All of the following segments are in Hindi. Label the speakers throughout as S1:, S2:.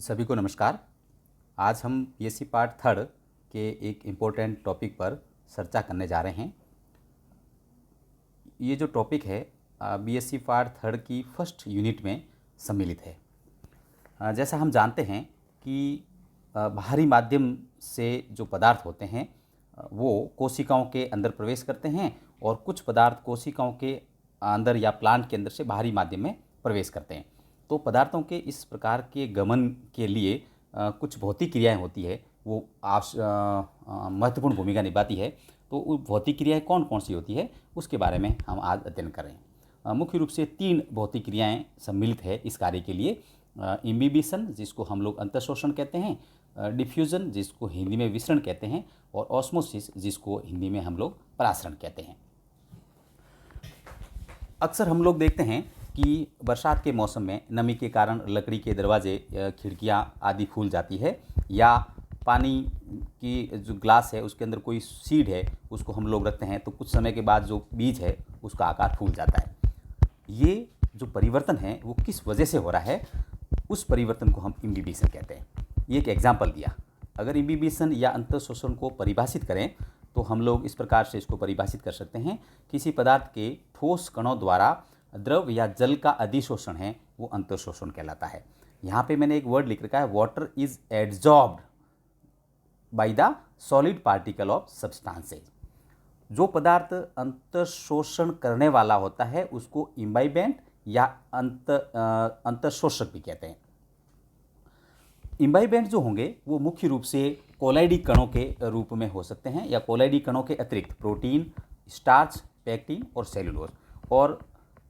S1: सभी को नमस्कार। आज हम बीएससी पार्ट थर्ड के एक इम्पोर्टेंट टॉपिक पर चर्चा करने जा रहे हैं। ये जो टॉपिक है बीएससी पार्ट थर्ड की फर्स्ट यूनिट में सम्मिलित है। जैसा हम जानते हैं कि बाहरी माध्यम से जो पदार्थ होते हैं वो कोशिकाओं के अंदर प्रवेश करते हैं और कुछ पदार्थ कोशिकाओं के अंदर या प्लांट के अंदर से बाहरी माध्यम में प्रवेश करते हैं। तो पदार्थों के इस प्रकार के गमन के लिए कुछ भौतिक क्रियाएं होती है, वो महत्वपूर्ण भूमिका निभाती है। तो वो भौतिक क्रियाएं कौन कौन सी होती है उसके बारे में हम आज अध्ययन कर रहे हैं। मुख्य रूप से 3 भौतिक क्रियाएं सम्मिलित है इस कार्य के लिए। इम्बिबिशन, जिसको हम लोग अंतःशोषण कहते हैं, डिफ्यूज़न, जिसको हिंदी में विसरण कहते हैं, और ऑस्मोसिस, जिसको हिंदी में हम लोग परासरण कहते हैं। अक्सर हम लोग देखते हैं कि बरसात के मौसम में नमी के कारण लकड़ी के दरवाजे, खिड़कियां आदि फूल जाती है, या पानी की जो ग्लास है उसके अंदर कोई सीड है उसको हम लोग रखते हैं तो कुछ समय के बाद जो बीज है उसका आकार फूल जाता है। ये जो परिवर्तन है वो किस वजह से हो रहा है, उस परिवर्तन को हम इम्बिबिशन कहते हैं। ये एक एग्जाम्पल दिया। अगर इम्बिबिशन या अंतःशोषण को परिभाषित करें तो हम लोग इस प्रकार से इसको परिभाषित कर सकते हैं। किसी पदार्थ के ठोस कणों द्वारा द्रव या जल का अधिशोषण है वो अंतःशोषण कहलाता है। यहाँ पे मैंने एक वर्ड लिख रखा है, water is adsorbed by the solid particle of substances. जो पदार्थ अंतःशोषण करने वाला होता है उसको इम्बाइबेंट या अंतःशोषक भी कहते हैं। इम्बाइबेंट जो होंगे वो मुख्य रूप से कोलाइडी कणों के रूप में हो सकते हैं, या कोलाइडी कणों के अतिरिक्त प्रोटीन, स्टार्च, पैक्टिन और सेलुलोज। और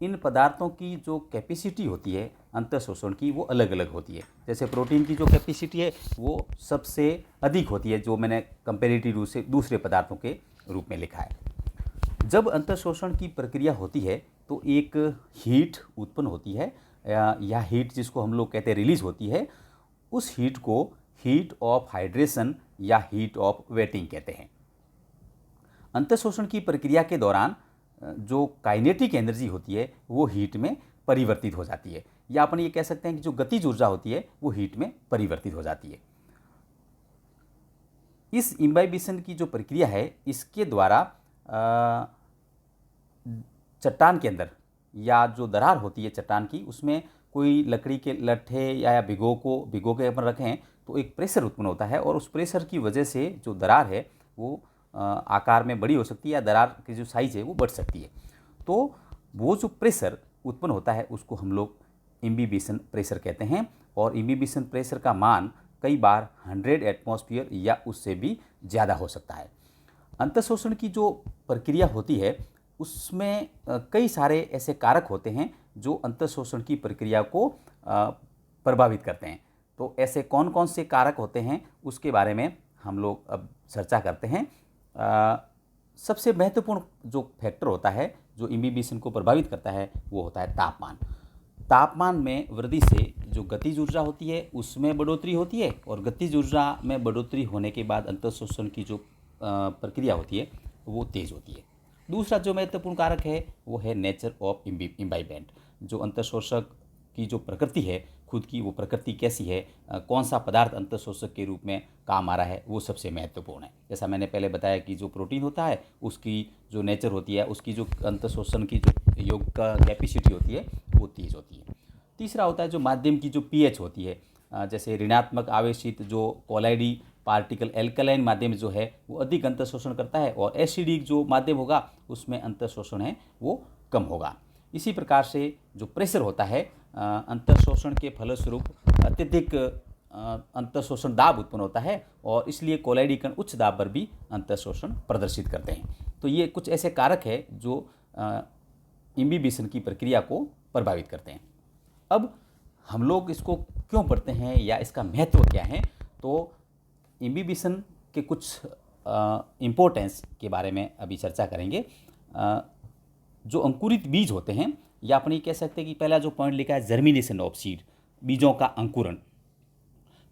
S1: इन पदार्थों की जो कैपेसिटी होती है अंतःशोषण की वो अलग अलग होती है। जैसे प्रोटीन की जो कैपेसिटी है वो सबसे अधिक होती है, जो मैंने कंपेरेटिव रूप से दूसरे पदार्थों के रूप में लिखा है। जब अंतःशोषण की प्रक्रिया होती है तो एक हीट उत्पन्न होती है, या हीट जिसको हम लोग कहते हैं रिलीज होती है। उस हीट को हीट ऑफ हाइड्रेशन या हीट ऑफ वेटिंग कहते हैं। अंतःशोषण की प्रक्रिया के दौरान जो काइनेटिक एनर्जी होती है वो हीट में परिवर्तित हो जाती है, या अपन ये कह सकते हैं कि जो गतिज ऊर्जा होती है वो हीट में परिवर्तित हो जाती है। इस इम्बाइबिशन की जो प्रक्रिया है इसके द्वारा चट्टान के अंदर या जो दरार होती है चट्टान की, उसमें कोई लकड़ी के लट्ठे या भिगो के अपन रखें तो एक प्रेशर उत्पन्न होता है, और उस प्रेशर की वजह से जो दरार है वो आकार में बड़ी हो सकती है, या दरार की जो साइज़ है वो बढ़ सकती है। तो वो जो प्रेशर उत्पन्न होता है उसको हम लोग इम्बिबिशन प्रेशर कहते हैं, और इम्बिबिशन प्रेशर का मान कई बार 100 एटमॉस्फेयर या उससे भी ज़्यादा हो सकता है। अंतःशोषण की जो प्रक्रिया होती है उसमें कई सारे ऐसे कारक होते हैं जो अंतःशोषण की प्रक्रिया को प्रभावित करते हैं। तो ऐसे कौन कौन से कारक होते हैं उसके बारे में हम लोग अब चर्चा करते हैं। सबसे महत्वपूर्ण जो फैक्टर होता है जो इम्बिबिशन को प्रभावित करता है वो होता है तापमान। तापमान में वृद्धि से जो गतिज ऊर्जा होती है उसमें बढ़ोतरी होती है, और गतिज ऊर्जा में बढ़ोतरी होने के बाद अंतःशोषण की जो प्रक्रिया होती है वो तेज़ होती है। दूसरा जो महत्वपूर्ण कारक है वो है नेचर ऑफ इम्बाइबेंट। जो अंतःशोषक की जो प्रकृति है खुद की, वो प्रकृति कैसी है, कौन सा पदार्थ अंतःशोषक के रूप में काम आ रहा है, वो सबसे महत्वपूर्ण है। जैसा मैंने पहले बताया कि जो प्रोटीन होता है उसकी जो नेचर होती है, उसकी जो अंतःशोषण की जो योग का कैपेसिटी होती है वो तेज़ होती है। तीसरा होता है जो माध्यम की जो पीएच होती है, जैसे ऋणात्मक आवेशित जो कोलाइडी पार्टिकल एल्कलाइन माध्यम जो है वो अधिक अंतःशोषण करता है, और एसिडिक जो माध्यम होगा उसमें अंतःशोषण है वो कम होगा। इसी प्रकार से जो प्रेशर होता है अंतःशोषण के फलस्वरूप अत्यधिक अंतःशोषण दाब उत्पन्न होता है, और इसलिए कोलाइडी कण उच्च दाब पर भी अंतःशोषण प्रदर्शित करते हैं। तो ये कुछ ऐसे कारक है जो इम्बिबिशन की प्रक्रिया को प्रभावित करते हैं। अब हम लोग इसको क्यों पढ़ते हैं या इसका महत्व क्या है, तो इम्बिबिशन के कुछ इम्पोर्टेंस के बारे में अभी चर्चा करेंगे। जो अंकुरित बीज होते हैं, या अपन ये कह सकते हैं कि पहला जो पॉइंट लिखा है जर्मिनेशन ऑफ सीड, बीजों का अंकुरण।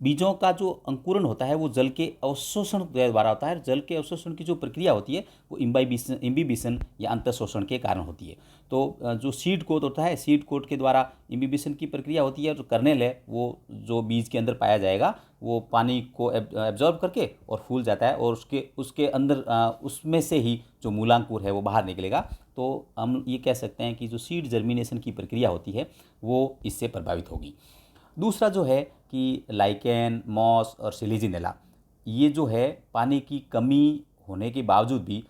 S1: बीजों का जो अंकुरण होता है वो जल के अवशोषण द्वारा होता है। जल के अवशोषण की जो प्रक्रिया होती है वो इम्बिबिशन या अंतःशोषण के कारण होती है। तो जो सीड कोट होता है, सीड कोट के द्वारा इम्बिबिशन की प्रक्रिया होती है। जो कर्नेल है वो जो बीज के अंदर पाया जाएगा वो पानी को एब्जॉर्ब करके और फूल जाता है, और उसके अंदर उसमें से ही जो मूलांकुर है वो बाहर निकलेगा। तो हम ये कह सकते हैं कि जो सीड जर्मिनेशन की प्रक्रिया होती है वो इससे प्रभावित होगी। दूसरा जो है कि लाइकेन, मॉस और सिलीजिनेला, ये जो है पानी की कमी होने के बावजूद भी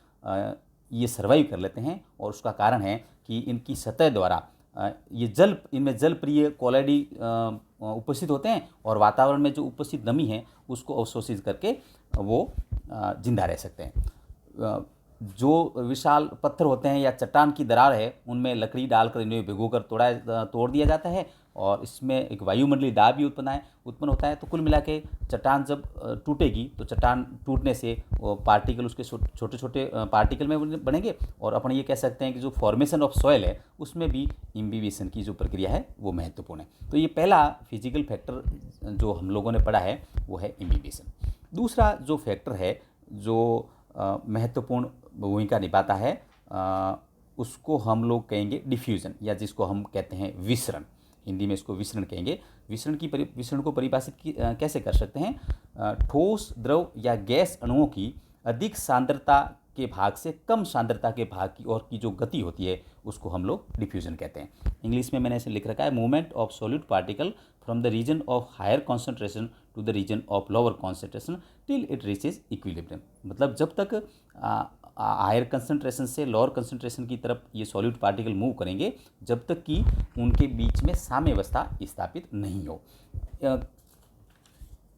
S1: ये सर्वाइव कर लेते हैं, और उसका कारण है कि इनकी सतह द्वारा इनमें जल प्रिय कोलाइडी उपस्थित होते हैं, और वातावरण में जो उपस्थित नमी है उसको अवशोषित करके वो जिंदा रह सकते हैं। जो विशाल पत्थर होते हैं या चट्टान की दरार है उनमें लकड़ी डालकर इन्हें भिगोकर तोड़ दिया जाता है, और इसमें एक वायुमंडलीय दाब भी उत्पन्न होता है। तो कुल मिला के चट्टान जब टूटेगी तो चट्टान टूटने से वो पार्टिकल उसके छोटे छोटे पार्टिकल में बनेंगे, और अपन ये कह सकते हैं कि जो फॉर्मेशन ऑफ सॉइल है उसमें भी इम्बिबिशन की जो प्रक्रिया है वो महत्वपूर्ण है। तो ये पहला फिजिकल फैक्टर जो हम लोगों ने पढ़ा है वो है इम्बिबिशन। दूसरा जो फैक्टर है जो महत्वपूर्ण भूमिका निभाता है उसको हम लोग कहेंगे डिफ्यूज़न, या जिसको हम कहते हैं विसरण। हिंदी में इसको विसरण कहेंगे। विसरण को परिभाषित कैसे कर सकते हैं? ठोस, द्रव या गैस अणुओं की अधिक सांद्रता के भाग से कम सांद्रता के भाग की ओर की जो गति होती है उसको हम लोग डिफ्यूजन कहते हैं। इंग्लिश में मैंने ऐसे लिख रखा है, movement of solid particle from the region of higher concentration to the region of lower concentration till it reaches equilibrium. मतलब जब तक हायर कंसंट्रेशन से लोअर कंसंट्रेशन की तरफ ये सॉलिड पार्टिकल मूव करेंगे जब तक कि उनके बीच में साम्यावस्था स्थापित नहीं हो।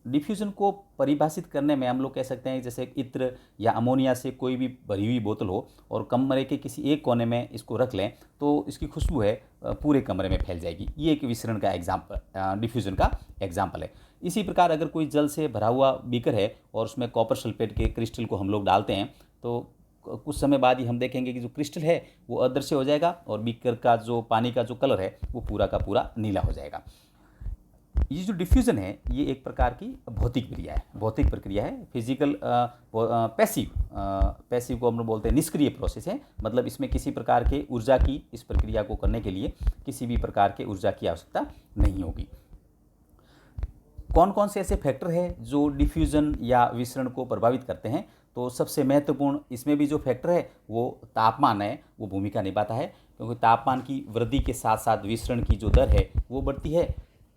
S1: डिफ्यूजन को परिभाषित करने में हम लोग कह सकते हैं जैसे इत्र या अमोनिया से कोई भी भरी हुई बोतल हो और कमरे के किसी एक कोने में इसको रख लें तो इसकी खुशबू है पूरे कमरे में फैल जाएगी। ये एक विसरण का एग्जाम्पल, डिफ्यूजन का एग्जाम्पल है। इसी प्रकार अगर कोई जल से भरा हुआ बीकर है और उसमें कॉपर सल्फेट के क्रिस्टल को हम लोग डालते हैं तो कुछ समय बाद ही हम देखेंगे कि जो क्रिस्टल है वो अदृश्य हो जाएगा और बीकर का जो पानी का जो कलर है वो पूरा का पूरा नीला हो जाएगा। ये जो डिफ्यूज़न है ये एक प्रकार की भौतिक प्रक्रिया है। फिजिकल पैसिव को हम लोग बोलते हैं निष्क्रिय प्रोसेस है। मतलब इसमें किसी प्रकार के ऊर्जा की, इस प्रक्रिया को करने के लिए किसी भी प्रकार के ऊर्जा की आवश्यकता नहीं होगी। कौन कौन से ऐसे फैक्टर हैं जो डिफ्यूज़न या विसरण को प्रभावित करते हैं? तो सबसे महत्वपूर्ण इसमें भी जो फैक्टर है वो तापमान है, वो भूमिका निभाता है, क्योंकि तापमान की वृद्धि के साथ साथ विसरण की जो दर है वो बढ़ती है।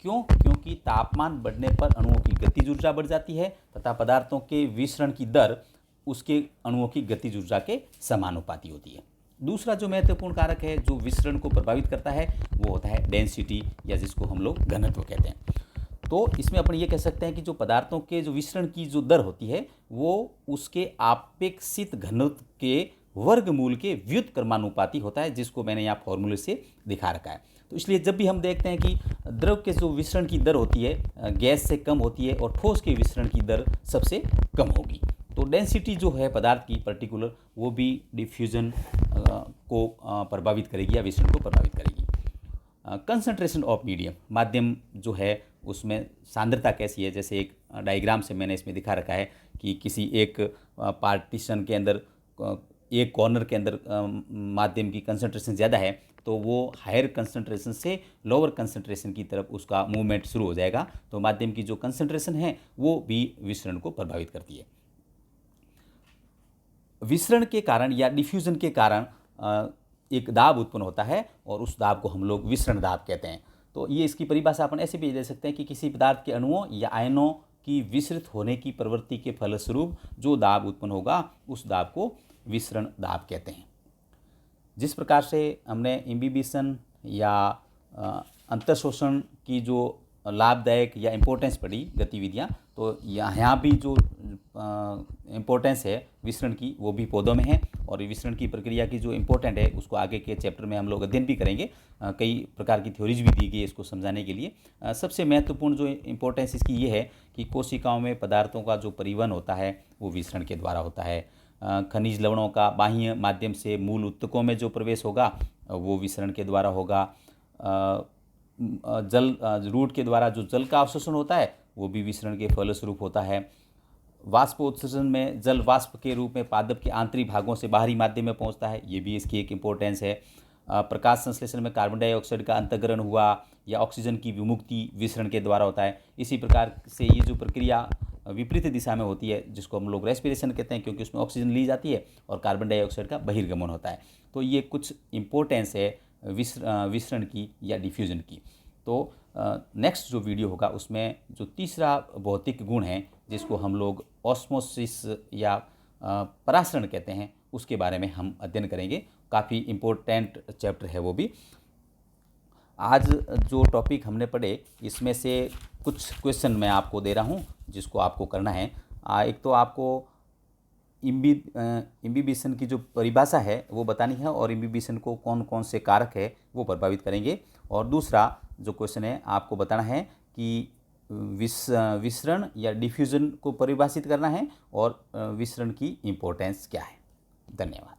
S1: क्यों? क्योंकि तापमान बढ़ने पर अणुओं की गतिज ऊर्जा बढ़ जाती है तथा पदार्थों के विसरण की दर उसके अणुओं की गतिज ऊर्जा के समानुपाती होती है। दूसरा जो महत्वपूर्ण कारक है जो विसरण को प्रभावित करता है वो होता है डेंसिटी, या जिसको हम लोग घनत्व कहते हैं। तो इसमें अपन ये कह सकते हैं कि जो पदार्थों के जो विसरण की जो दर होती है वो उसके आपेक्षित घनत्व के वर्गमूल के व्युत्क्रमानुपाती होता है, जिसको मैंने यहाँ फॉर्मूले से दिखा रखा है। तो इसलिए जब भी हम देखते हैं कि द्रव के जो विसरण की दर होती है गैस से कम होती है और ठोस के विसरण की दर सबसे कम होगी, तो डेंसिटी जो है पदार्थ की पर्टिकुलर वो भी डिफ्यूजन को प्रभावित करेगी या विसरण को प्रभावित करेगी। कंसंट्रेशन ऑफ मीडियम, माध्यम जो है उसमें सांद्रता कैसी है, जैसे एक डायग्राम से मैंने इसमें दिखा रखा है कि किसी एक पार्टीशन के अंदर एक कॉर्नर के अंदर माध्यम की कंसंट्रेशन ज़्यादा है तो वो हायर कंसंट्रेशन से लोअर कंसंट्रेशन की तरफ उसका मूवमेंट शुरू हो जाएगा। तो माध्यम की जो कंसंट्रेशन है वो भी विसरण को प्रभावित करती है। विसरण के कारण या डिफ्यूजन के कारण एक दाब उत्पन्न होता है और उस दाब को हम लोग विसरण दाब कहते हैं। तो ये इसकी परिभाषा अपन ऐसे भी दे सकते हैं कि किसी पदार्थ के अणुओं या आयनों की विसरित होने की प्रवृत्ति के फलस्वरूप जो दाब उत्पन्न होगा उस दाब को विसरण दाब कहते हैं। जिस प्रकार से हमने इम्बिबिशन या अंतःशोषण की जो लाभदायक या इम्पोर्टेंस पड़ी गतिविधियाँ, तो यहाँ भी जो इम्पोर्टेंस है विसरण की वो भी पौधों में है, और विसरण की प्रक्रिया की जो इम्पोर्टेंट है उसको आगे के चैप्टर में हम लोग अध्ययन भी करेंगे। कई प्रकार की थ्योरीज भी दी गई है इसको समझाने के लिए। सबसे महत्वपूर्ण जो इम्पोर्टेंस इसकी ये है कि कोशिकाओं में पदार्थों का जो परिवहन होता है वो विसरण के द्वारा होता है। खनिज लवणों का बाह्य माध्यम से मूल ऊतकों में जो प्रवेश होगा वो विसरण के द्वारा होगा। जल रूट के द्वारा जो जल का अवशोषण होता है वो भी विसरण के फलस्वरूप होता है। वाष्पोत्सर्जन में जल वाष्प के रूप में पादप के आंतरिक भागों से बाहरी माध्यम में पहुंचता है, ये भी इसकी एक इम्पोर्टेंस है। प्रकाश संश्लेषण में कार्बन डाइऑक्साइड का अंतःकरण हुआ या ऑक्सीजन की विमुक्ति विसरण के द्वारा होता है। इसी प्रकार से ये जो प्रक्रिया विपरीत दिशा में होती है, जिसको हम लोग रेस्पिरेशन कहते हैं, क्योंकि उसमें ऑक्सीजन ली जाती है और कार्बन डाइऑक्साइड का बहिर्गमन होता है। तो ये कुछ इम्पोर्टेंस है विसरण की या डिफ्यूजन की। तो नेक्स्ट जो वीडियो होगा उसमें जो तीसरा भौतिक गुण है, जिसको हम लोग ऑस्मोसिस या परासरण कहते हैं, उसके बारे में हम अध्ययन करेंगे। काफ़ी इम्पोर्टेंट चैप्टर है वो भी। आज जो टॉपिक हमने पढ़े, इसमें से कुछ क्वेश्चन मैं आपको दे रहा हूँ जिसको आपको करना है। एक तो आपको इम्बिबिशन की जो परिभाषा है वो बतानी है और इम्बिबिशन को कौन कौन से कारक है वो प्रभावित करेंगे। और दूसरा जो क्वेश्चन है आपको बताना है कि विसरण या डिफ्यूजन को परिभाषित करना है और विसरण की इम्पोर्टेंस क्या है। धन्यवाद।